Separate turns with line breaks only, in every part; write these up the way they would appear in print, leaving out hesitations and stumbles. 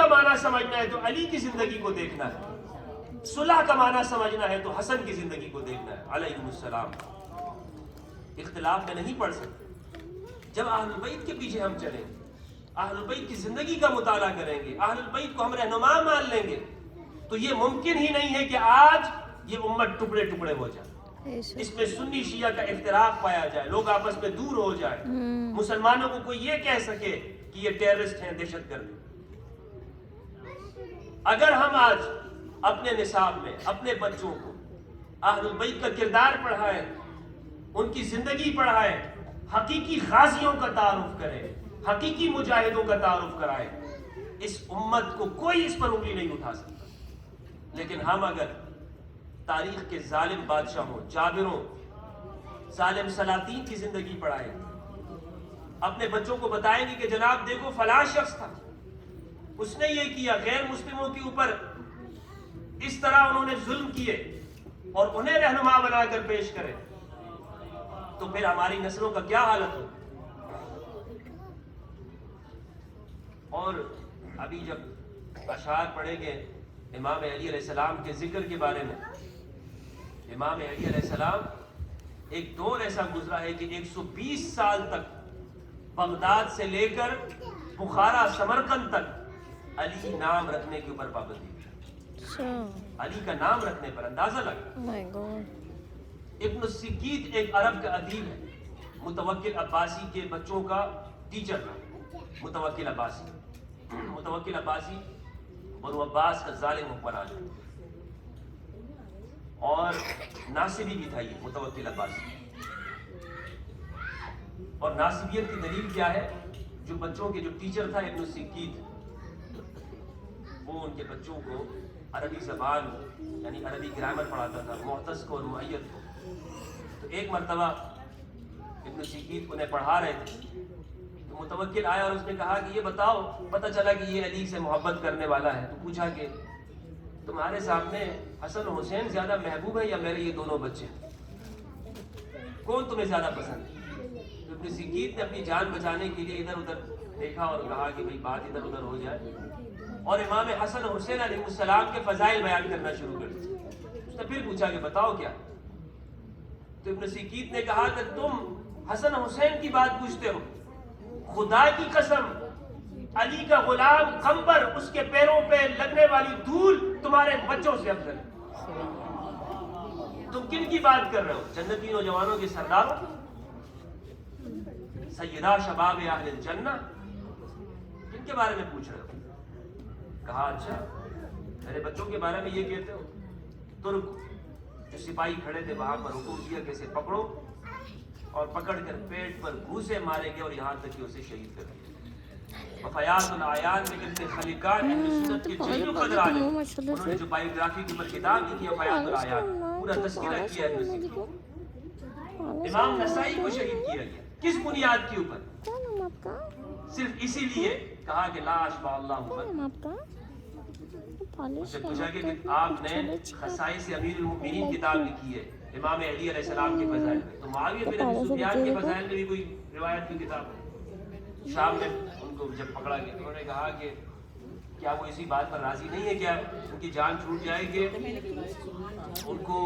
کا معنی سمجھنا ہے تو علی کی زندگی کو دیکھنا ہے، صلح کا معنی سمجھنا ہے تو حسن کی زندگی کو دیکھنا ہے علیہم السلام۔ اختلاف میں نہیں پڑھ سکتے۔ جب اہل البیت کے پیچھے ہم چلیں، اہل البیت کی زندگی کا مطالعہ کریں گے، اہل البیت کو ہم رہنما مان لیں گے، تو یہ ممکن ہی نہیں ہے کہ آج یہ امت ٹکڑے ٹکڑے ہو جائے، اس میں سنی شیعہ کا اختلاف پایا جائے، لوگ آپس میں دور ہو جائیں، مسلمانوں کو کوئی یہ کہہ سکے کہ یہ ٹیررسٹ ہیں، دہشت گرد۔ اگر ہم آج اپنے نصاب میں اپنے بچوں کو اہل البیت کا کردار پڑھائیں، ان کی زندگی پڑھائیں، حقیقی غازیوں کا تعارف کریں، حقیقی مجاہدوں کا تعارف کرائیں، اس امت کو کوئی اس پر انگلی نہیں اٹھا سکتا۔ لیکن ہم اگر تاریخ کے ظالم بادشاہوں، جابروں، ظالم سلاطین کی زندگی پڑھائیں، اپنے بچوں کو بتائیں گے کہ جناب دیکھو فلاں شخص تھا، اس نے یہ کیا، غیر مسلموں کے اوپر اس طرح انہوں نے ظلم کیے، اور انہیں رہنما بنا کر پیش کریں، تو پھر ہماری نسلوں کا کیا حالت ہو۔ اور ابھی جب اشعار پڑھیں گے امام علی علیہ السلام کے ذکر کے بارے میں، امام علی علیہ السلام ایک دور ایسا گزرا ہے کہ 120 سال تک بغداد سے لے کر بخارا سمرقند تک علی نام رکھنے کے اوپر پابندی، علی کا نام رکھنے پر اندازہ لگا۔ ابن السکیت ایک عرب کا ادیب ہے، متوکل عباسی کے بچوں کا ٹیچر تھا۔ متوکل عباسی بنو عباس کا ظالم حکمران ہے، اور ناصبی بھی تھا یہ متوکل عباسی۔ اور ناصبیت کی دلیل کیا ہے؟ جو بچوں کے جو ٹیچر تھا ابن السکیت، وہ ان کے بچوں کو عربی زبان یعنی عربی گرامر پڑھاتا تھا، معتز کو اور معید کو۔ تو ایک مرتبہ ابن سکیت انہیں پڑھا رہے تھے، تو متوکل آیا اور اس نے کہا کہ یہ بتاؤ، پتہ چلا کہ یہ علی سے محبت کرنے والا ہے، تو پوچھا کہ تمہارے سامنے حسن و حسین زیادہ محبوب ہے یا میرے یہ دونوں بچے، کون تمہیں زیادہ پسند ہے؟ تو ابن سکیت نے اپنی جان بچانے کے لیے ادھر ادھر دیکھا اور کہا کہ بھئی بات ادھر ادھر ہو جائے، اور امام حسن و حسین علیہ السلام کے فضائل بیان کرنا شروع کر دیا۔ اس نے پھر پوچھا کہ بتاؤ کیا؟ تو ابن سکیت نے کہا کہ تم حسن و حسین کی بات پوچھتے ہو، خدا کی قسم علی کا غلام قمبر، اس کے پیروں پہ لگنے والی دھول تمہارے بچوں سے افضل ہے۔ تم کن کی بات کر رہے ہو؟ جنتی نوجوانوں کے سرداروں، سیدہ شباب اہل الجنہ، کن کے بارے میں پوچھ رہے ہو؟ کہا اچھا میرے بچوں کے بارے میں یہ کہتے ہو؟ ترک جو سپاہی کھڑے تھے وہاں پر حکم دیا کہ اسے پکڑو، اور پکڑ کر پیٹ پر گھوسے مارے گئے اور یہاں تک کہ اسے شہید کر دیا۔ وفیات العیان میں ابن خلیقان اہل سنت کے جلیل القدر عالم، انہوں نے جو بایوگرافی کے اوپر کتاب لکھی ہے وفیات العیان، پورا تذکرہ کیا ہے ابن سکیت۔ امام نسائی کو شہید کیا گیا، کس بنیاد کے اوپر؟ صرف اسی لیے کہا کہ لا اشبع اللہ من۔ اس سے پوچھا کہ آپ نے خصائص امیر المؤمنین کتاب لکھی ہے امام علی علیہ السلام کے فضائل میں، تو معاویہ بن ابی سفیان کے فضائل میں بھی کوئی روایت کی کتاب ہے؟ شام میں ان کو جب پکڑا گیا انہوں نے کہا کہ کیا وہ اسی بات پر راضی نہیں ہے، کیا ان کی جان چھوٹ جائے کہ ان کو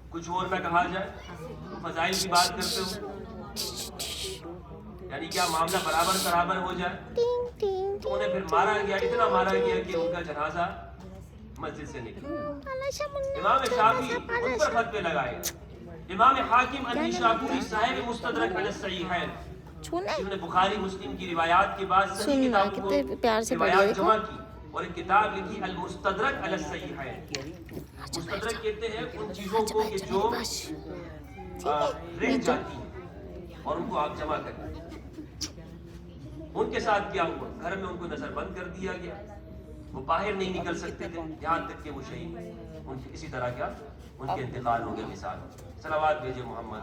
کچھ اور نہ کہا جائے؟ فضائل کی بات کرتے ہو، یعنی کیا معاملہ برابر ہو جائے؟ تو انہیں پھر مارا گیا، اتنا مارا گیا کہ ان کا جنازہ مسجد سے نکلا۔ امام شافعی ان پر فتوے لگائے، امام حاکم النیشابوری صاحب مستدرک علی الصحیحین، جنہوں نے بخاری مسلم کی روایات کے بعد صحیح کتابوں کو روایات جمع کی اور ایک کتاب لکھی المستدرک علی الصحیحین۔ مستدرک کہتے ہیں ان چیزوں کو کہ جو رہ جاتی ہیں اور ان کو آپ جمع کریں۔ ان کے ساتھ کیا ہوا؟ گھر میں ان کو نظر بند کر دیا گیا، وہ باہر نہیں نکل سکتے تھے یہاں تک کہ وہ شہید، ان کی اسی طرح کیا ان کے انتقال ہو گیا۔ مثال صلوات بھیجے محمد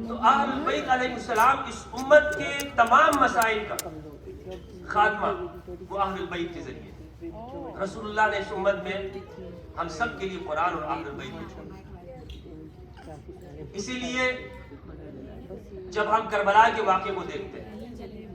تو
اہل البیت علیہ السلام اس امت کے تمام مسائل کا خاتمہ وہ اہل البیت کے ذریعے۔ رسول اللہ نے اس امت میں ہم سب کے لیے قرآن اور اہل البیت کو چھوڑا۔ اسی لیے جب ہم کربلا کے واقعے کو دیکھتے ہیں